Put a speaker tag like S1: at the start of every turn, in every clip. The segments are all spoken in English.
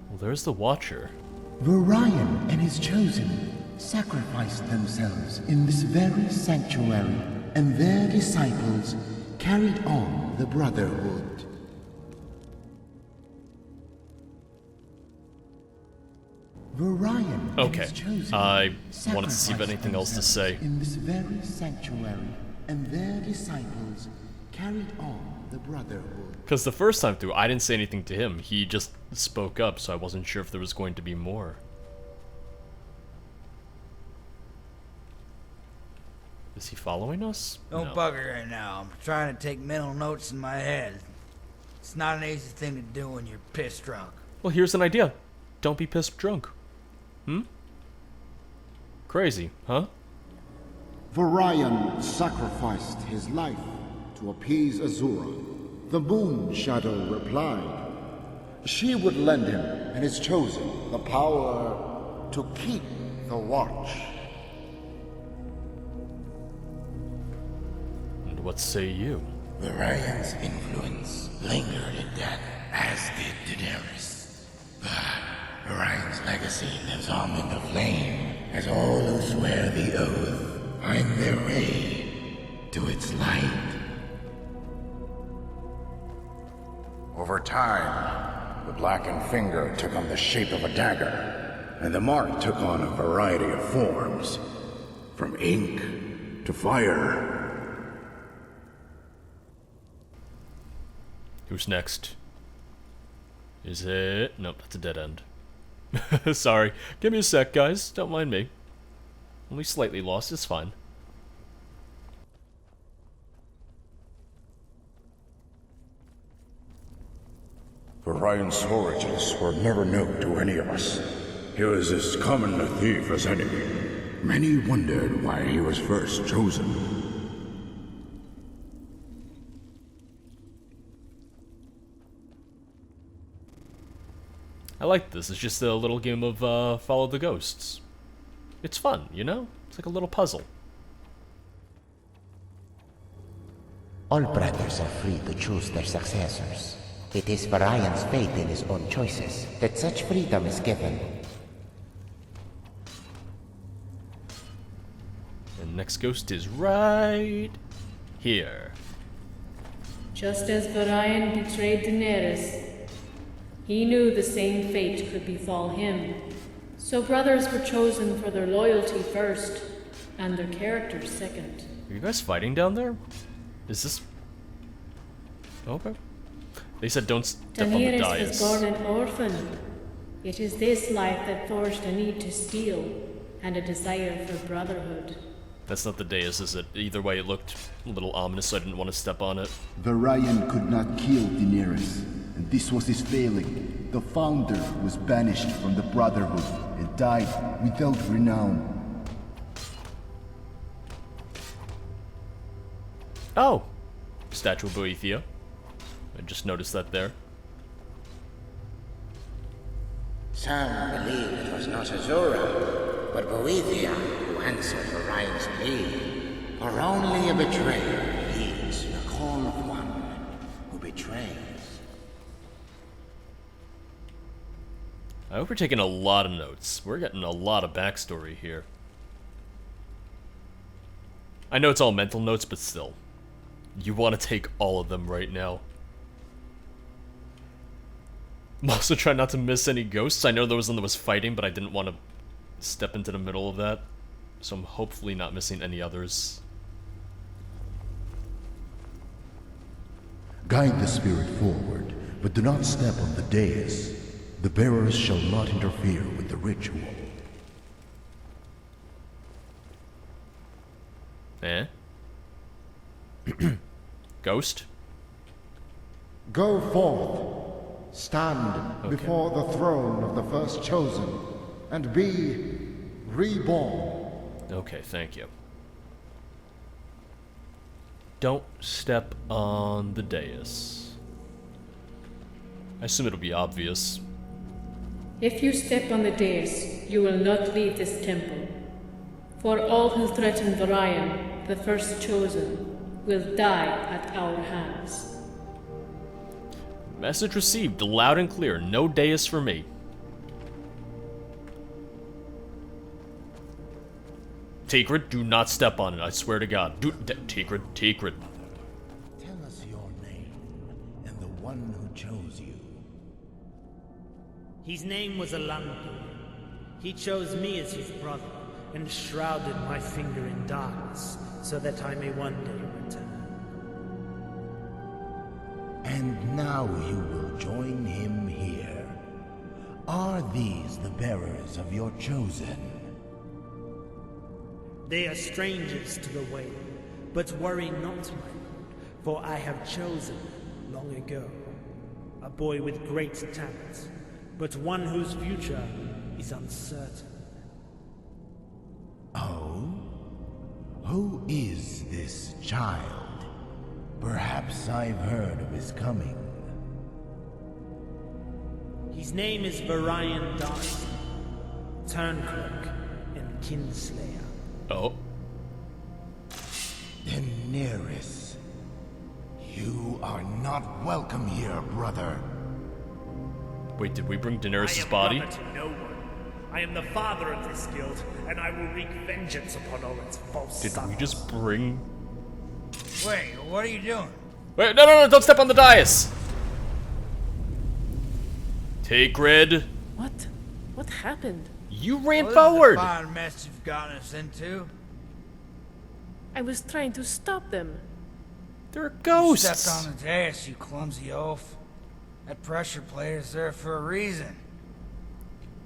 S1: Well, there's the Watcher.
S2: Vorion and his chosen sacrificed themselves in this very sanctuary, and their disciples carried on the Brotherhood. Vorion and his chosen
S1: I wanted to see if
S2: sacrificed
S1: anything else to
S2: themselves
S1: say.
S2: in this very sanctuary, and their disciples carried on the Brotherhood.
S1: Because the first time through, I didn't say anything to him. He just spoke up, so I wasn't sure if there was going to be more. Is he following us?
S3: Don't
S1: No.
S3: bug her right now. I'm trying to take mental notes in my head. It's not an easy thing to do when you're pissed drunk.
S1: Well, here's an idea. Don't be pissed drunk. Crazy, huh?
S4: Vorion sacrificed his life to appease Azura. The Moon Shadow replied, she would lend him and his chosen the power to keep the watch.
S1: And what say you?
S5: Vorion's influence lingered in death, as did Daenerys. But Vorion's legacy lives on in the flame, as all who swear the oath find their way to its light.
S6: Over time, the blackened finger took on the shape of a dagger, and the mark took on a variety of forms, from ink to fire.
S1: Who's next? Is it... Nope, that's a dead end. Sorry. Give me a sec, guys. Don't mind me. Only slightly lost. It's fine.
S6: Vorion's origins were never known to any of us. He was as common a thief as any. Many wondered why he was first chosen.
S1: I like this. It's just a little game of follow the ghosts. It's fun, you know? It's like a little puzzle.
S7: All brothers are free to choose their successors. It is Vorion's fate in his own choices that such freedom is given.
S1: And next ghost is right here.
S8: Just as Vorion betrayed Daenerys, he knew the same fate could befall him. So brothers were chosen for their loyalty first, and their characters second.
S1: Are you guys fighting down there? Is this... Okay. They said don't step on the
S8: Daenerys
S1: dais.
S8: was born an orphan. It is this life that forged a need to steal, and a desire for brotherhood.
S1: That's not the dais, is it? Either way, it looked a little ominous, so I didn't want to step on it.
S2: Vorion could not kill Daenerys, and this was his failing. The founder was banished from the Brotherhood and died without renown.
S1: Oh! Statue of Boethia. I just noticed that there.
S5: Some believe it was not Azura, but Boethia who answered Vorion's plea. For only a betrayer heeds the call of one who betrays.
S1: I hope we're taking a lot of notes. We're getting a lot of backstory here. I know it's all mental notes, but still. You want to take all of them right now. I'm also trying not to miss any ghosts. I know there was one that was fighting, but I didn't want to step into the middle of that. So I'm hopefully not missing any others.
S4: Guide the spirit forward, but do not step on the dais. The bearers shall not interfere with the ritual.
S1: Eh? Ghost?
S4: Go forth, stand before the throne of the first chosen, and be reborn.
S1: Okay, thank you. Don't step on the dais. I assume it'll be obvious.
S8: If you step on the dais, you will not leave this temple. For all who threaten Vorion, the first chosen, will die at our hands.
S1: Message received, loud and clear. No dais for me. Takrid, do not step on it. I swear to God. Takrid.
S2: Tell us your name and the one who chose you.
S9: His name was Alanki. He chose me as his brother, and shrouded my finger in darkness, so that I may one day return.
S2: And now you will join him here. Are these the bearers of your chosen?
S9: They are strangers to the way, but worry not, my lord, for I have chosen long ago a boy with great talent, but one whose future is uncertain.
S2: Oh? Who is this child? Perhaps I've heard of his coming.
S9: His name is Varian Darcy, Turncloak and Kinslayer.
S1: Oh.
S2: Daenerys. You are not welcome here, brother.
S1: Wait, did we bring Daenerys'
S9: I am
S1: body?
S9: brother to no one. I am the father of this guild, and I will wreak vengeance upon all its false
S1: Did
S9: sons.
S1: we just bring...
S3: Wait, what are you doing?
S1: Wait, no, don't step on the dais! Takrid,
S8: What happened?
S1: you ran
S3: Well,
S1: forward!
S3: This is a fine mess you've gotten us into.
S8: I was trying to stop them.
S1: There are
S3: You
S1: ghosts!
S3: stepped on the dais, you clumsy oaf. That pressure plate is there for a reason.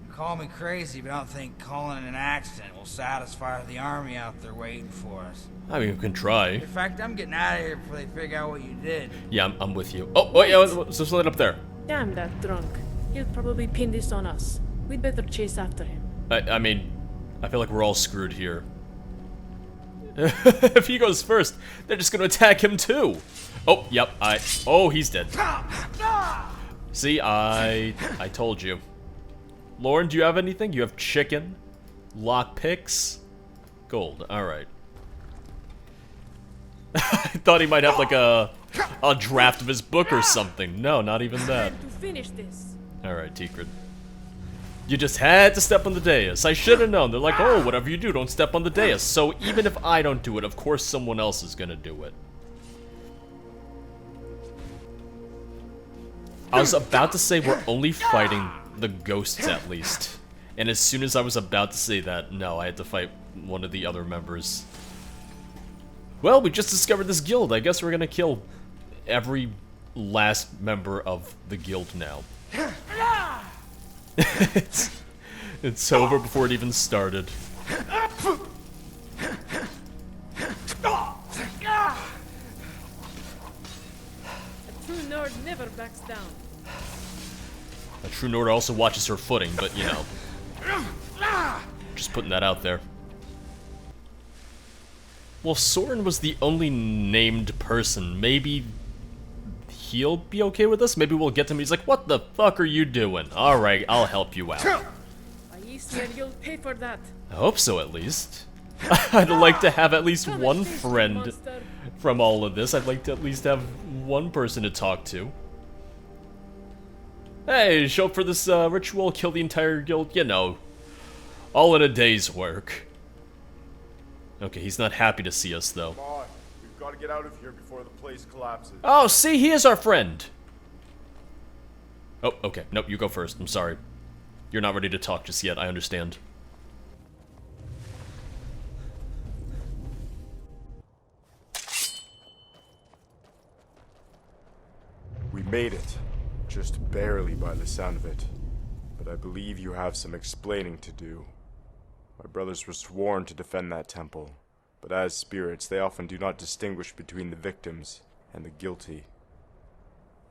S3: You call me crazy, but I don't think calling it an accident will satisfy the army out there waiting for us.
S1: I mean, we can try.
S3: In fact, I'm getting out of here before they figure out what you did.
S1: Yeah, I'm with you. Oh, wait, what's this lit up there?
S8: Damn that drunk. He'll probably pin this on us. We'd better chase after him.
S1: I mean, I feel like we're all screwed here. If he goes first, they're just gonna attack him too. Oh, yep, oh, he's dead. See, I told you. Lorne, do you have anything? You have chicken, lockpicks, gold. All right. I thought he might have like a draft of his book or something. No, not even that.
S8: Time to finish this.
S1: All right, Takrid. You just had to step on the dais. I should have known. They're like, oh, whatever you do, don't step on the dais. So even if I don't do it, of course someone else is gonna do it. I was about to say we're only fighting the ghosts at least. And as soon as I was about to say that, no, I had to fight one of the other members. Well, we just discovered this guild. I guess we're gonna kill every last member of the guild now. It's over before it even started.
S8: A true Nord never backs down.
S1: A true Nord also watches her footing, but you know. Just putting that out there. Well, Soren was the only named person. Maybe he'll be okay with us? Maybe we'll get to him. He's like, what the fuck are you doing? Alright, I'll help you out.
S8: I swear you'll pay for that.
S1: I hope so, at least. I'd like to have at least
S8: Come
S1: one
S8: and face me,
S1: friend
S8: monster.
S1: from all of this. I'd like to at least have one person to talk to. Hey, show up for this ritual, kill the entire guild, you know. All in a day's work. Okay, he's not happy to see us, though.
S10: Come on, we've got to get out of here before the place collapses.
S1: Oh, see, he is our friend. Oh, okay. Nope, you go first. I'm sorry. You're not ready to talk just yet. I understand.
S10: We made it. Just barely by the sound of it. But I believe you have some explaining to do. My brothers were sworn to defend that temple, but as spirits, they often do not distinguish between the victims and the guilty.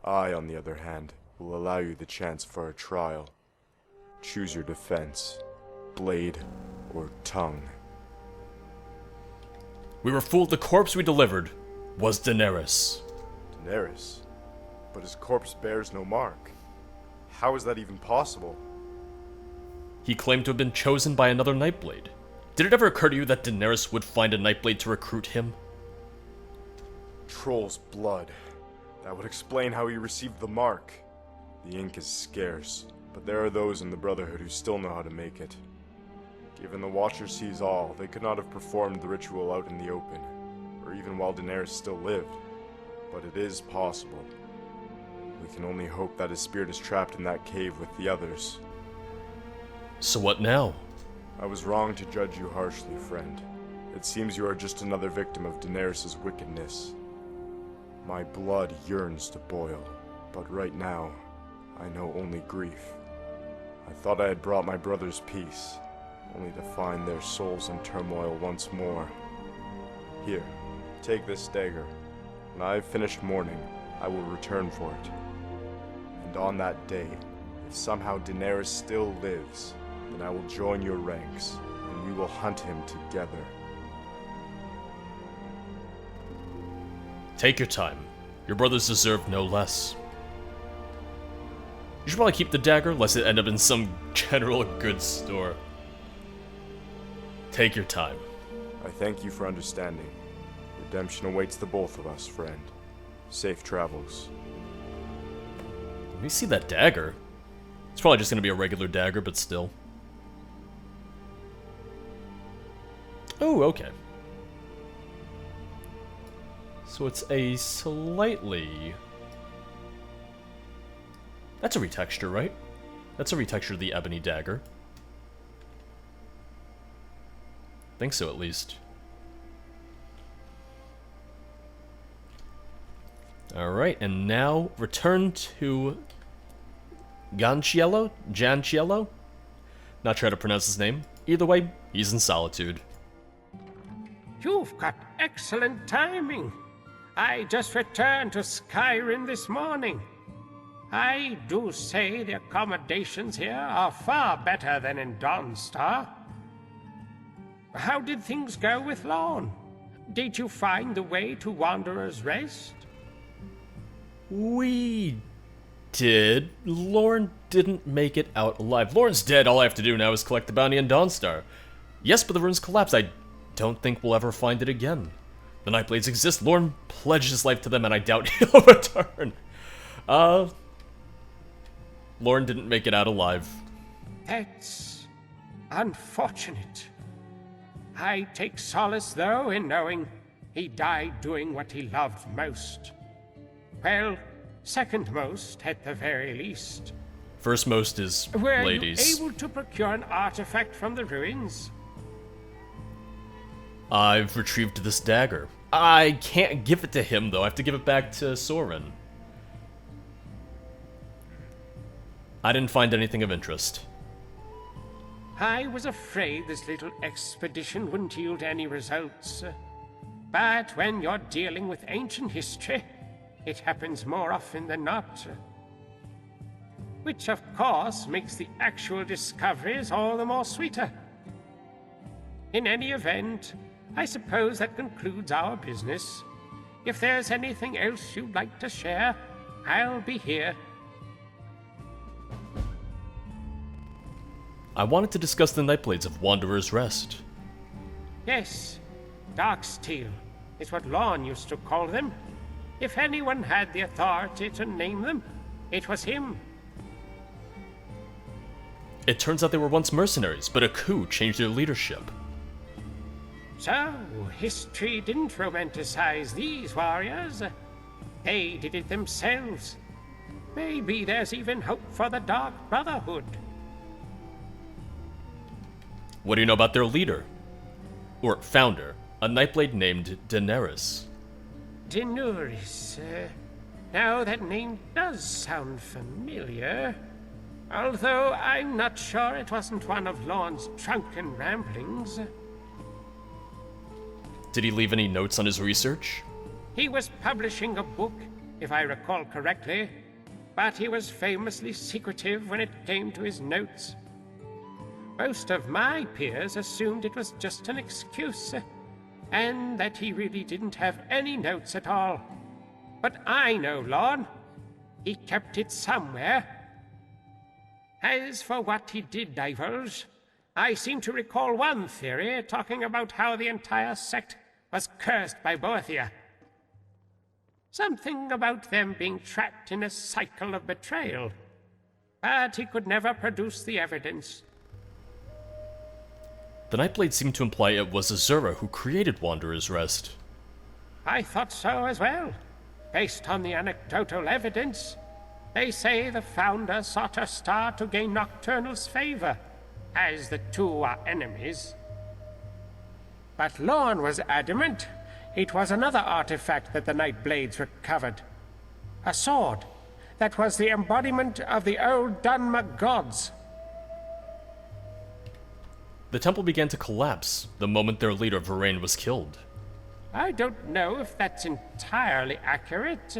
S10: I, on the other hand, will allow you the chance for a trial. Choose your defense, blade or tongue.
S1: We were fooled. The corpse we delivered was Daenerys.
S10: Daenerys? But his corpse bears no mark. How is that even possible?
S1: He claimed to have been chosen by another Nightblade. Did it ever occur to you that Daenerys would find a Nightblade to recruit him?
S10: Troll's blood. That would explain how he received the mark. The ink is scarce, but there are those in the Brotherhood who still know how to make it. Given the Watcher sees all, they could not have performed the ritual out in the open, or even while Daenerys still lived. But it is possible. We can only hope that his spirit is trapped in that cave with the others.
S1: So what now?
S10: I was wrong to judge you harshly, friend. It seems you are just another victim of Daenerys' wickedness. My blood yearns to boil, but right now, I know only grief. I thought I had brought my brothers peace, only to find their souls in turmoil once more. Here, take this dagger. When I have finished mourning, I will return for it. And on that day, if somehow Daenerys still lives, then I will join your ranks, and we will hunt him together.
S1: Take your time. Your brothers deserve no less. You should probably keep the dagger, lest it end up in some general goods store. Take your time.
S10: I thank you for understanding. Redemption awaits the both of us, friend. Safe travels.
S1: Let me see that dagger. It's probably just gonna be a regular dagger, but still. Oh, okay. So it's a slightly... That's a retexture, right? That's a retexture of the ebony dagger. Think so, at least. Alright, and now return to Gancielo? Not sure how to pronounce his name. Either way, he's in solitude.
S11: You've got excellent timing. I just returned to Skyrim this morning. I do say the accommodations here are far better than in Dawnstar. How did things go with Lorne? Did you find the way to Wanderer's Rest?
S1: We did. Lorne didn't make it out alive. Lorne's dead. All I have to do now is collect the bounty in Dawnstar. Yes, but the ruins collapsed. I don't think we'll ever find it again. The Nightblades exist. Lorne pledged his life to them, and I doubt he'll return. Lorne didn't make it out alive.
S11: That's unfortunate. I take solace, though, in knowing he died doing what he loved most. Well, second most, at the very least.
S1: First most is
S11: Were
S1: ladies.
S11: you able to procure an artifact from the ruins?
S1: I've retrieved this dagger. I can't give it to him, though. I have to give it back to Soren. I didn't find anything of interest.
S11: I was afraid this little expedition wouldn't yield any results. But when you're dealing with ancient history, it happens more often than not. Which, of course, makes the actual discoveries all the more sweeter. In any event, I suppose that concludes our business. If there's anything else you'd like to share, I'll be here.
S1: I wanted to discuss the Nightblades of Wanderer's Rest.
S11: Yes, Darksteel is what Lorne used to call them. If anyone had the authority to name them, it was him.
S1: It turns out they were once mercenaries, but a coup changed their leadership.
S11: So, history didn't romanticize these warriors. They did it themselves. Maybe there's even hope for the Dark Brotherhood.
S1: What do you know about their leader? Or founder, a Nightblade named Daenerys?
S11: Daenerys. Now that name does sound familiar. Although I'm not sure it wasn't one of Lorne's drunken ramblings.
S1: Did he leave any notes on his research?
S11: He was publishing a book, if I recall correctly, but he was famously secretive when it came to his notes. Most of my peers assumed it was just an excuse, and that he really didn't have any notes at all. But I know Lorne. He kept it somewhere. As for what he did divulge, I seem to recall one theory talking about how the entire sect was cursed by Boethia. Something about them being trapped in a cycle of betrayal. But he could never produce the evidence.
S1: The Nightblade seemed to imply it was Azura who created Wanderer's Rest.
S11: I thought so as well. Based on the anecdotal evidence, they say the founder sought a star to gain Nocturnal's favor, as the two are enemies. But Lorne was adamant it was another artifact that the Nightblades recovered. A sword that was the embodiment of the old Dunmer gods.
S1: The temple began to collapse the moment their leader, Varain, was killed.
S11: I don't know if that's entirely accurate.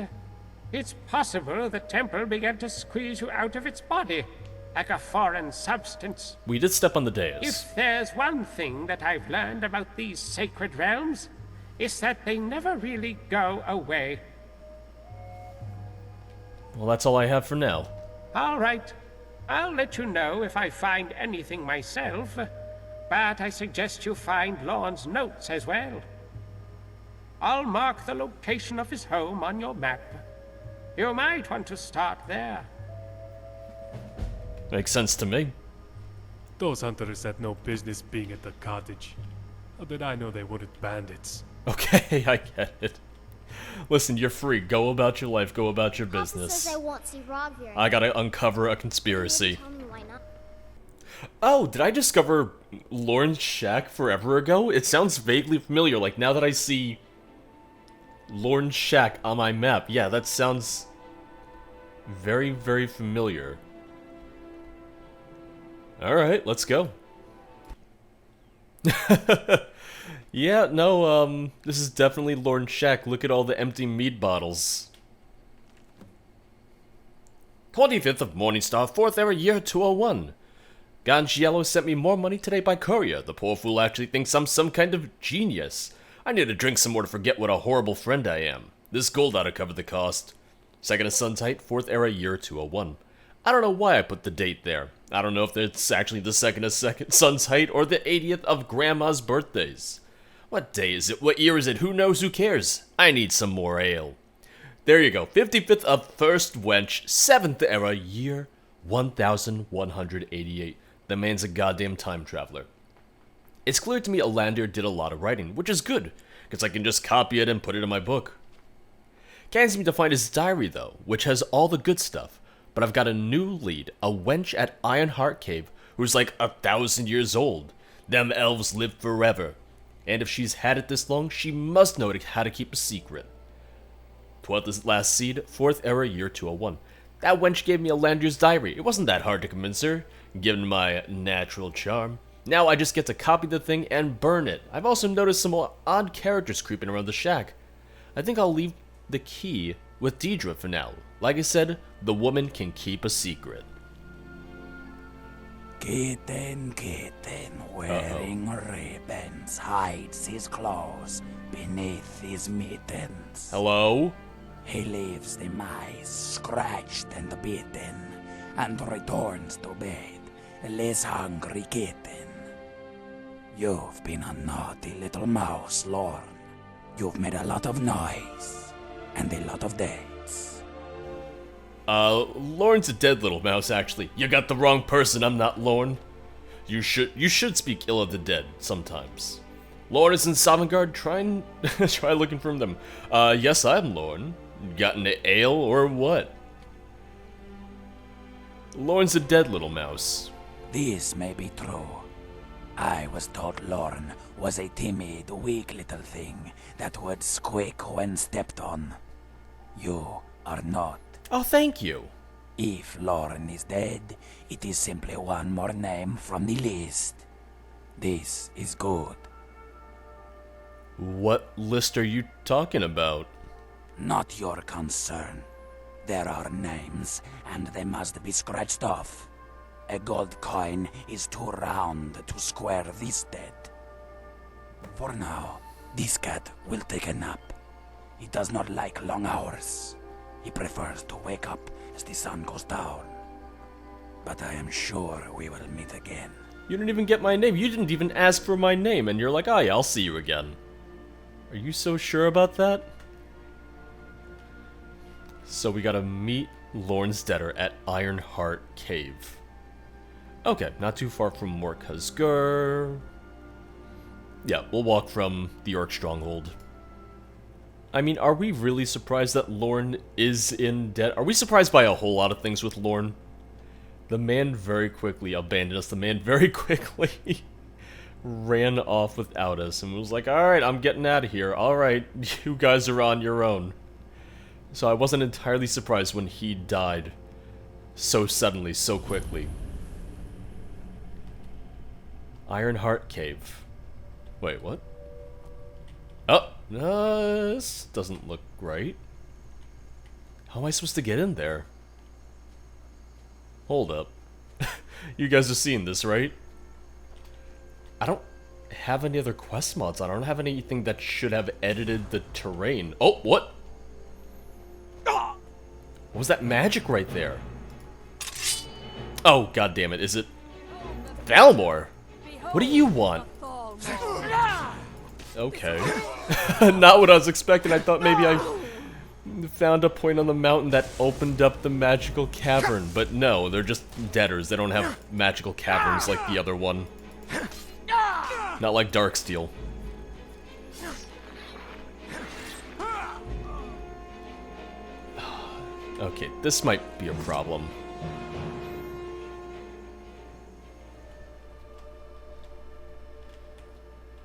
S11: It's possible the temple began to squeeze you out of its body, like a foreign substance.
S1: We did step on the dais.
S11: If there's one thing that I've learned about these sacred realms, it's that they never really go away.
S1: Well, that's all I have for now.
S11: All right. I'll let you know if I find anything myself, but I suggest you find Lorne's notes as well. I'll mark the location of his home on your map. You might want to start there.
S1: Makes sense to me.
S12: Those hunters had no business being at the cottage. How did I know they weren't bandits?
S1: Okay, I get it. Listen, you're free. Go about your life. Go about your business.
S13: Says I won't see Rob here.
S1: I gotta uncover a conspiracy.
S13: Tell me why not.
S1: Oh, did I discover Lorne's shack forever ago? It sounds vaguely familiar, like now that I see Lorne's shack on my map. Yeah, that sounds very, very familiar. Alright, let's go. Yeah, no, this is definitely Lorne's shack. Look at all the empty mead bottles. 25th of Morningstar, 4th era, year 201. Gancielo sent me more money today by courier. The poor fool actually thinks I'm some kind of genius. I need to drink some more to forget what a horrible friend I am. This gold ought to cover the cost. 2nd of Sun's Height, 4th era, year 201. I don't know why I put the date there. I don't know if it's actually the 2nd of Sun's Height or the 80th of Grandma's birthdays. What day is it? What year is it? Who knows? Who cares? I need some more ale. There you go. 55th of First Wench, 7th era, year 1188. The man's a goddamn time traveler. It's clear to me Alandir did a lot of writing, which is good, because I can just copy it and put it in my book. Can't seem to find his diary, though, which has all the good stuff, but I've got a new lead, a wench at Ironheart Cave, who's like 1,000 years old. Them elves live forever. And if she's had it this long, she must know how to keep a secret. 12th last seed, 4th era, year 201. That wench gave me Alandir's diary. It wasn't that hard to convince her, given my natural charm. Now I just get to copy the thing and burn it. I've also noticed some odd characters creeping around the shack. I think I'll leave the key with Deidre for now. Like I said, the woman can keep a secret.
S14: Kitten, wearing ribbons, hides his claws beneath his mittens.
S1: Hello?
S14: He leaves the mice scratched and bitten, and returns to bed, a less hungry kitten. You've been a naughty little mouse, Lorne. You've made a lot of noise, and a lot of dates.
S1: Lorne's a dead little mouse, actually. You got the wrong person, I'm not Lorne. You should speak ill of the dead, sometimes. Lorne is in Sovngarde, try looking for them. Yes, I'm Lorne. Got into ale, or what? Lorne's a dead little mouse.
S14: This may be true. I was told Lorne was a timid, weak little thing that would squeak when stepped on. You are not.
S1: Oh, thank you.
S14: If Lorne is dead, it is simply one more name from the list. This is good.
S1: What list are you talking about?
S14: Not your concern. There are names, and they must be scratched off. A gold coin is too round to square this dead. For now, this cat will take a nap. He does not like long hours. He prefers to wake up as the sun goes down. But I am sure we will meet again.
S1: You didn't even get my name. You didn't even ask for my name, and you're like, oh yeah, I'll see you again. Are you so sure about that? So we gotta meet Lorne's debtor at Ironheart Cave. Okay, not too far from Morkazgur. Yeah, we'll walk from the Orc Stronghold. I mean, are we really surprised that Lorne is in debt? Are we surprised by a whole lot of things with Lorne? The man very quickly abandoned us. The man very quickly ran off without us and was like, alright, I'm getting out of here. Alright, you guys are on your own. So I wasn't entirely surprised when he died so suddenly, so quickly. Ironheart Cave. Wait, what? Oh, this doesn't look right. How am I supposed to get in there? Hold up. You guys have seen this, right? I don't have any other quest mods on. I don't have anything that should have edited the terrain. Oh, what? What was that magic right there? Oh, god damn it. Is it Valmore? What do you want? Okay. Not what I was expecting. I thought maybe I found a point on the mountain that opened up the magical cavern, but no, they're just debtors. They don't have magical caverns like the other one. Not like Darksteel. Okay, this might be a problem.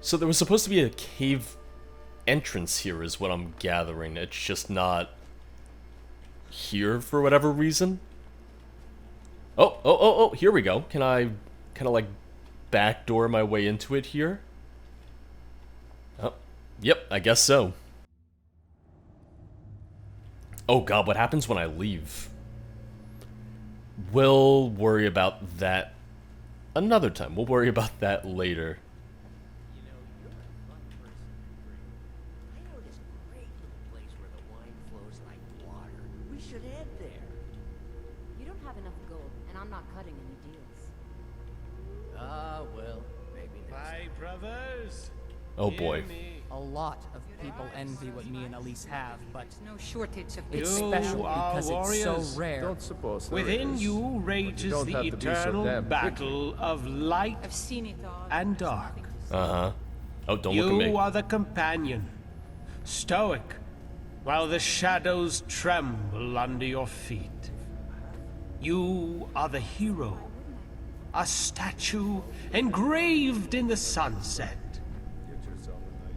S1: So there was supposed to be a cave entrance here is what I'm gathering. It's just not here for whatever reason. Oh, here we go. Can I kind of like backdoor my way into it here? Oh, yep, I guess so. Oh god, what happens when I leave? We'll worry about that another time. We'll worry about that later. Oh boy.
S15: A lot of people envy what me and Elise have, but
S16: no shortage of
S15: it's special because it's so rare.
S17: Don't suppose
S11: within you rages the eternal battle of light and dark.
S1: Uh-huh. Oh, don't look at me.
S11: You are the companion, stoic, while the shadows tremble under your feet. You are the hero, a statue engraved in the sunset.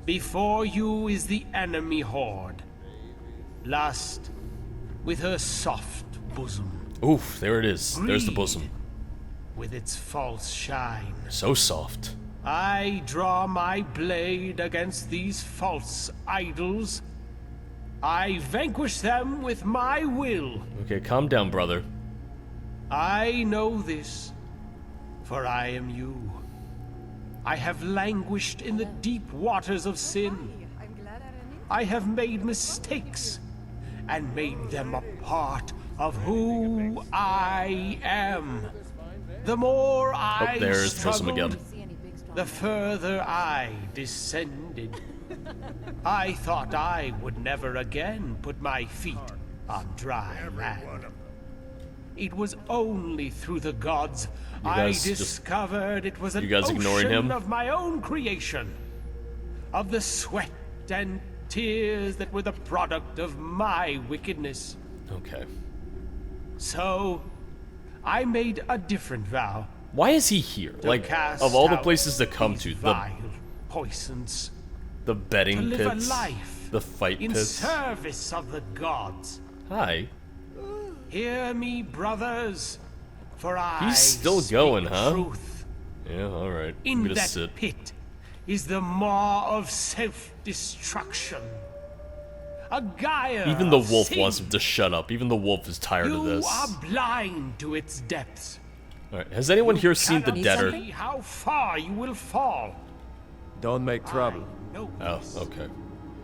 S11: Before you is the enemy horde. Lust, with her soft bosom.
S1: Oof, there it is. There's the bosom.
S11: With its false shine.
S1: So soft.
S11: I draw my blade against these false idols. I vanquish them with my will.
S1: Okay, calm down, brother.
S11: I know this, for I am you. I have languished in the deep waters of sin. I have made mistakes and made them a part of who I am. The more I struggled, the further I descended. I thought I would never again put my feet on dry land. It was only through the gods I discovered it was an ocean of my own creation, of the sweat and tears that were the product of my wickedness.
S1: Okay.
S11: So, I made a different vow.
S1: Why is he here? Like, of all the places to come to,
S11: poisons,
S1: the betting
S11: to
S1: pits,
S11: live a life
S1: the fight
S11: in
S1: pits.
S11: service of the gods.
S1: Hi.
S11: Hear me, brothers, for
S1: He's still going, huh?
S11: Truth.
S1: Yeah, alright.
S11: In
S1: I'm gonna
S11: that
S1: sit.
S11: pit is the maw of self-destruction. A gyre.
S1: Even the wolf
S11: sin.
S1: wants him to shut up. Even the wolf is tired of this.
S11: You are blind to its depths.
S1: Alright, has anyone here seen the debtor?
S11: See how far you will fall.
S17: Don't make trouble.
S1: Oh, okay.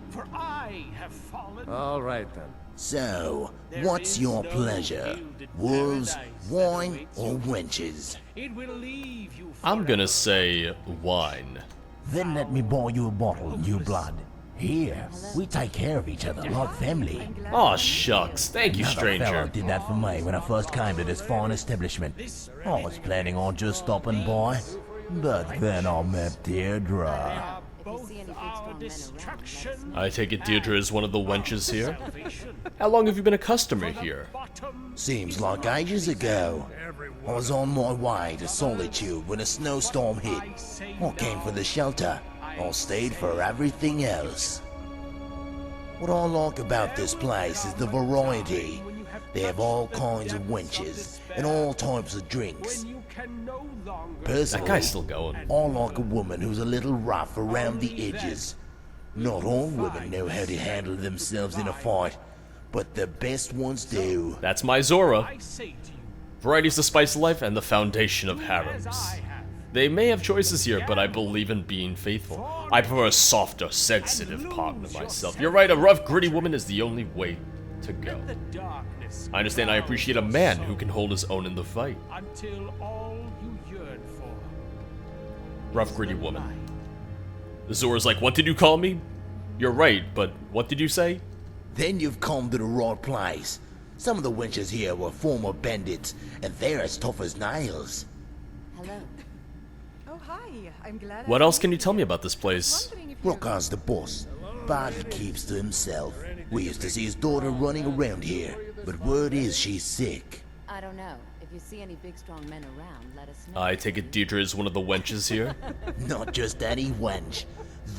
S11: For I have fallen.
S17: All right then.
S5: So, what's your pleasure? Wolves, wine, or wenches?
S11: It will leave you.
S1: I'm gonna say wine.
S7: Then let me borrow you a bottle, you blood. Here, we take care of each other like family.
S1: Aw, shucks. Thank you,
S7: Another
S1: stranger.
S7: fella did that for me when I first came to this fine establishment. I was planning on just stopping by, but then I met Deirdre.
S11: destruction.
S1: I take it Deirdre is one of the wenches here? How long have you been a customer here?
S5: Seems like ages ago. I was on my way to Solitude when a snowstorm hit. I came for the shelter. I stayed for everything else. What I like about this place is the variety. They have all kinds of wenches and all types of drinks. Personally,
S1: That guy's still going.
S5: I like a woman who's a little rough around the edges. Not all women know how to handle themselves in a fight, but the best ones do.
S1: That's my Zora. Variety's the spice of life and the foundation of harems. They may have choices here, but I believe in being faithful. I prefer a softer, sensitive partner myself. You're right, a rough, gritty woman is the only way to go. I understand I appreciate a man who can hold his own in the fight.
S11: Until all you yearn for.
S1: Rough, gritty woman. Zora's like, what did you call me? You're right, but what did you say?
S5: Then you've come to the right place. Some of the wenches here were former bandits, and they're as tough as nails.
S16: Hello. Oh, hi. I'm glad.
S1: What else can you tell me about this place?
S5: Rockar's the boss, but he keeps to himself. We used to see his daughter running around here, but word is she's sick.
S16: I don't know. If you see any big, strong men around, let us know.
S1: I take it Deirdre is one of the wenches here?
S5: Not just any wench.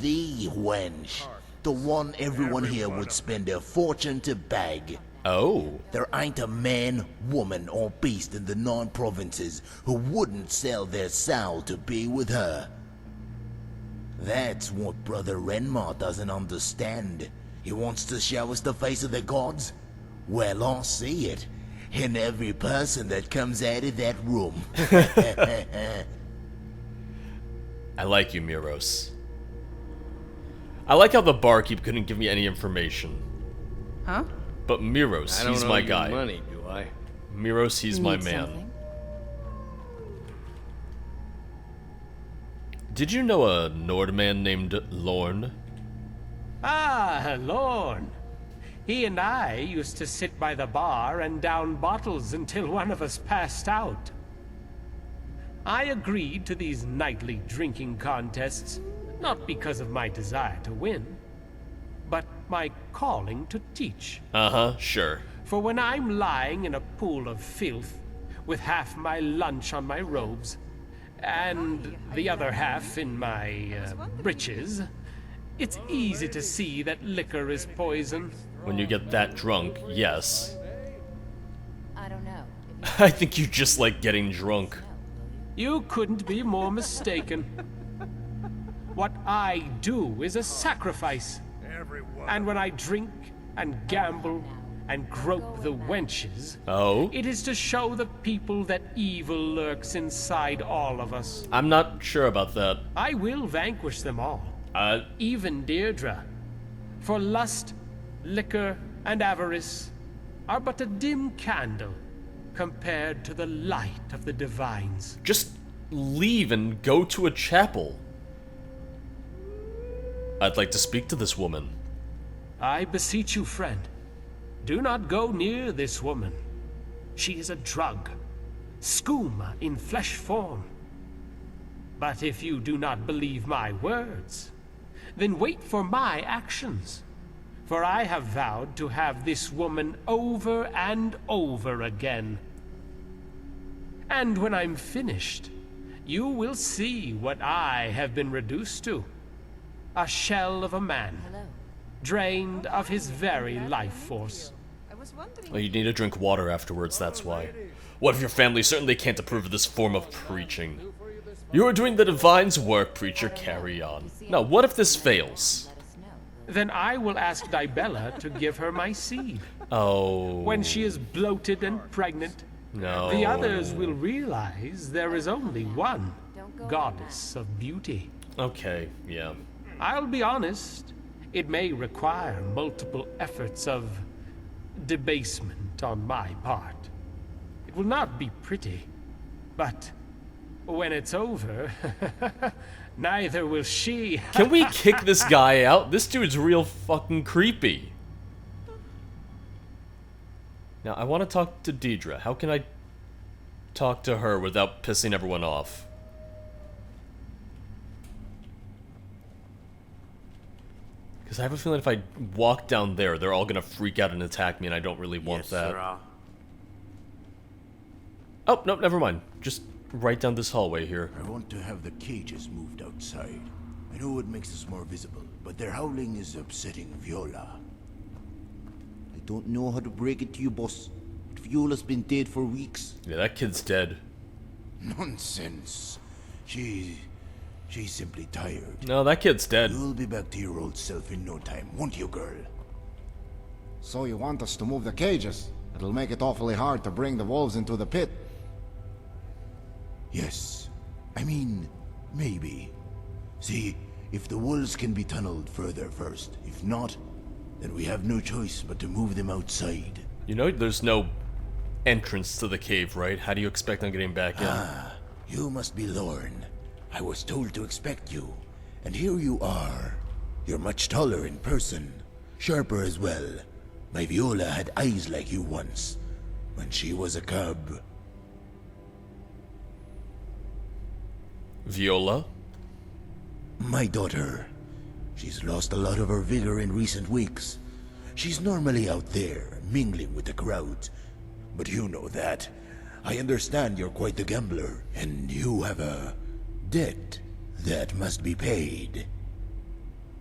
S5: The wench. The one everyone here would spend a fortune to bag.
S1: Oh.
S5: There ain't a man, woman, or beast in the 9 provinces who wouldn't sell their soul to be with her. That's what Brother Renmar doesn't understand. He wants to show us the face of the gods? Well, I see it. In every person that comes out of that room.
S1: I like you, Miros. I like how the barkeep couldn't give me any information.
S16: Huh?
S1: But Miros, he's my guy.
S17: Money, do I?
S1: Miros, he's my man.
S16: Something?
S1: Did you know a Nordman named Lorne?
S11: Ah, Lorne. He and I used to sit by the bar and down bottles until one of us passed out. I agreed to these nightly drinking contests, not because of my desire to win, but my calling to teach.
S1: Uh-huh, sure.
S11: For when I'm lying in a pool of filth, with half my lunch on my robes, and the other half in my breeches, it's easy to see that liquor is poison.
S1: When you get that drunk, yes.
S16: I don't know.
S1: I think you just like getting drunk.
S11: You couldn't be more mistaken. What I do is a sacrifice. And when I drink and gamble and grope the wenches, it is to show the people that evil lurks inside all of us.
S1: I'm not sure about that.
S11: I will vanquish them all. Even Deirdre. For lust, liquor, and avarice are but a dim candle compared to the light of the divines.
S1: Just leave and go to a chapel. I'd like to speak to this woman.
S11: I beseech you, friend, do not go near this woman. She is a drug, skooma in flesh form. But if you do not believe my words, then wait for my actions. For I have vowed to have this woman over and over again. And when I'm finished, you will see what I have been reduced to. A shell of a man, drained of his very life force.
S1: Well, you need to drink water afterwards, that's why. What if your family certainly can't approve of this form of preaching? You are doing the divine's work, preacher, carry on. Now, what if this fails?
S11: Then I will ask Dibella to give her my seed.
S1: Oh.
S11: When she is bloated and pregnant,
S1: no.
S11: The others will realize there is only one goddess of beauty.
S1: Okay, yeah.
S11: I'll be honest, it may require multiple efforts of debasement on my part. It will not be pretty, but when it's over, neither will she.
S1: Can we kick this guy out? This dude's real fucking creepy. Now, I want to talk to Deirdre. How can I talk to her without pissing everyone off? Because I have a feeling if I walk down there, they're all gonna freak out and attack me, and I don't really want that.
S18: Sirrah.
S1: Oh, no, never mind. Just right down this hallway here.
S6: I want to have the cages moved outside. I know it makes us more visible, but their howling is upsetting Viola.
S19: I don't know how to break it to you, boss. But Viola's been dead for weeks.
S1: Yeah, that kid's dead.
S6: Nonsense. She's simply tired.
S1: No, that kid's dead.
S6: You'll be back to your old self in no time, won't you, girl?
S4: So you want us to move the cages? It'll make it awfully hard to bring the wolves into the pit.
S6: Yes. I mean, maybe. See, if the wolves can be tunneled further first. If not, then we have no choice but to move them outside.
S1: You know, there's no entrance to the cave, right? How do you expect I'm getting back in?
S6: Ah, you must be Lorne. I was told to expect you. And here you are. You're much taller in person. Sharper as well. My Viola had eyes like you once. When she was a cub.
S1: Viola?
S6: My daughter. She's lost a lot of her vigor in recent weeks. She's normally out there, mingling with the crowd. But you know that. I understand you're quite the gambler, and you have a debt that must be paid.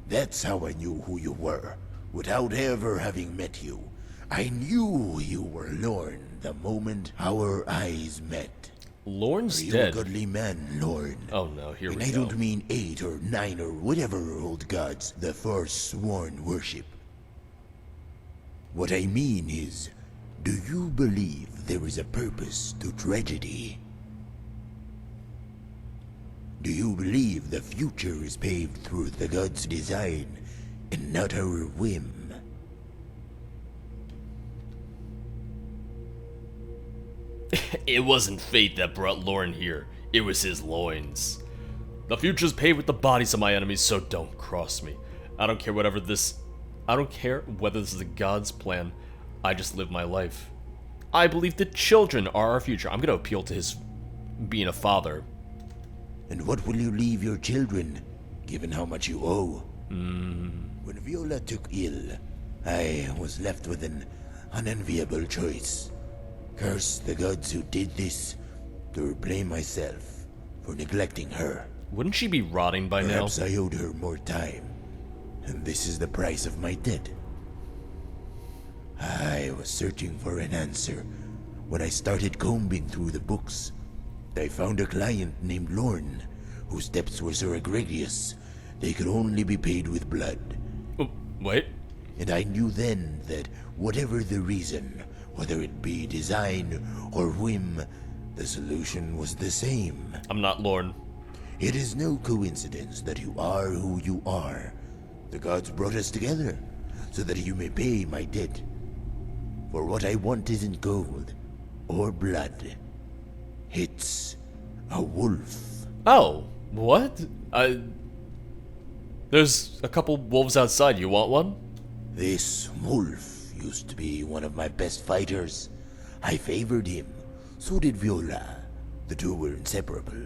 S6: That's how I knew who you were, without ever having met you. I knew you were Lorne the moment our eyes met.
S1: Lorne's
S6: Are you
S1: dead.
S6: a godly man, Lorne?
S1: Oh no, here we
S6: and
S1: go.
S6: I don't mean 8 or 9 or whatever old gods the Forsworn worship. What I mean is, do you believe there is a purpose to tragedy? Do you believe the future is paved through the gods' design and not our whim?
S1: It wasn't fate that brought Lorne here. It was his loins. The future's paved with the bodies of my enemies, so don't cross me. I don't care whether this is the god's plan. I just live my life. I believe the children are our future. I'm gonna appeal to his being a father.
S6: And what will you leave your children, given how much you owe? When Viola took ill, I was left with an unenviable choice. Curse the gods who did this, or blame myself for neglecting her.
S1: Wouldn't she be rotting by now?
S6: Perhaps I owed her more time, and this is the price of my debt. I was searching for an answer when I started combing through the books. I found a client named Lorne, whose debts were so egregious they could only be paid with blood.
S1: Wait?
S6: And I knew then that whatever the reason, whether it be design or whim, the solution was the same.
S1: I'm not Lorne.
S6: It is no coincidence that you are who you are. The gods brought us together, so that you may pay my debt. For what I want isn't gold, or blood. It's a wolf.
S1: Oh, what? There's a couple wolves outside. You want one?
S6: This wolf used to be one of my best fighters. I favored him. So did Viola. The two were inseparable.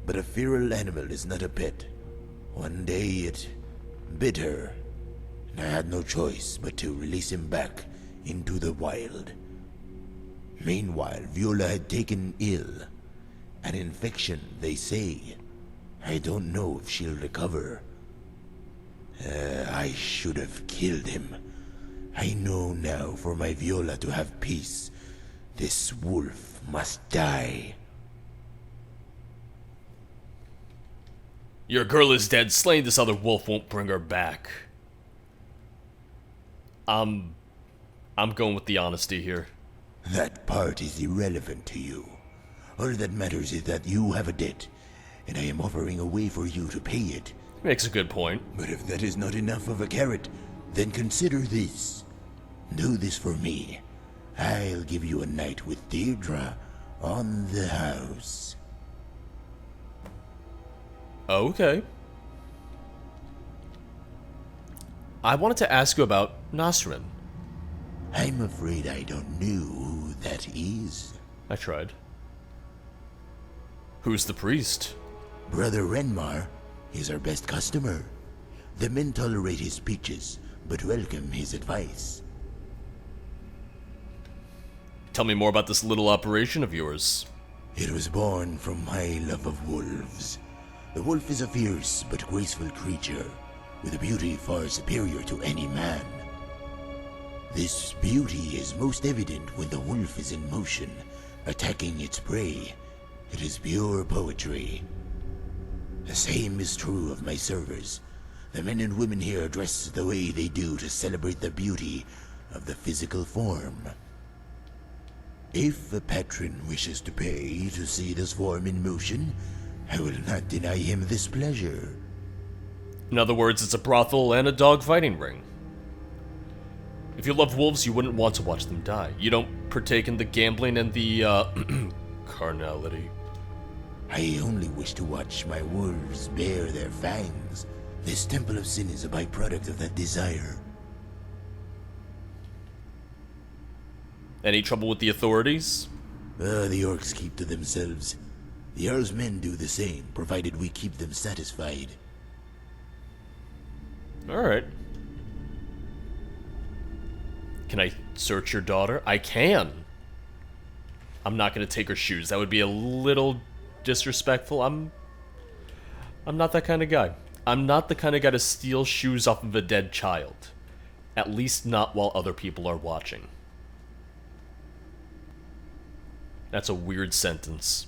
S6: But a feral animal is not a pet. One day it bit her, and I had no choice but to release him back into the wild. Meanwhile, Viola had taken ill. An infection, they say. I don't know if she'll recover. I should have killed him. I know now for my Viola to have peace, this wolf must die.
S1: Your girl is dead. Slaying this other wolf won't bring her back. I'm going with the honesty here.
S6: That part is irrelevant to you. All that matters is that you have a debt, and I am offering a way for you to pay it.
S1: Makes a good point.
S6: But if that is not enough of a carrot, then consider this. Do this for me. I'll give you a night with Deirdre on the house.
S1: Okay. I wanted to ask you about Nasrin.
S6: I'm afraid I don't know who that is.
S1: I tried. Who's the priest?
S6: Brother Renmar is our best customer.
S5: The men tolerate his speeches, but welcome his advice.
S1: Tell me more about this little operation of yours.
S5: It was born from my love of wolves. The wolf is a fierce but graceful creature, with a beauty far superior to any man. This beauty is most evident when the wolf is in motion, attacking its prey. It is pure poetry. The same is true of my servers. The men and women here dress the way they do to celebrate the beauty of the physical form. If a patron wishes to pay to see this form in motion, I will not deny him this pleasure.
S1: In other words, it's a brothel and a dog fighting ring. If you love wolves, you wouldn't want to watch them die. You don't partake in the gambling and the, carnality.
S5: I only wish to watch my wolves bare their fangs. This temple of sin is a byproduct of that desire.
S1: Any trouble with the authorities?
S5: The orcs keep to themselves. The Jarl's men do the same, provided we keep them satisfied.
S1: Alright. Can I search your daughter? I can. I'm not gonna take her shoes. That would be a little disrespectful. I'm not that kind of guy. I'm not the kind of guy to steal shoes off of a dead child. At least not while other people are watching. That's a weird sentence.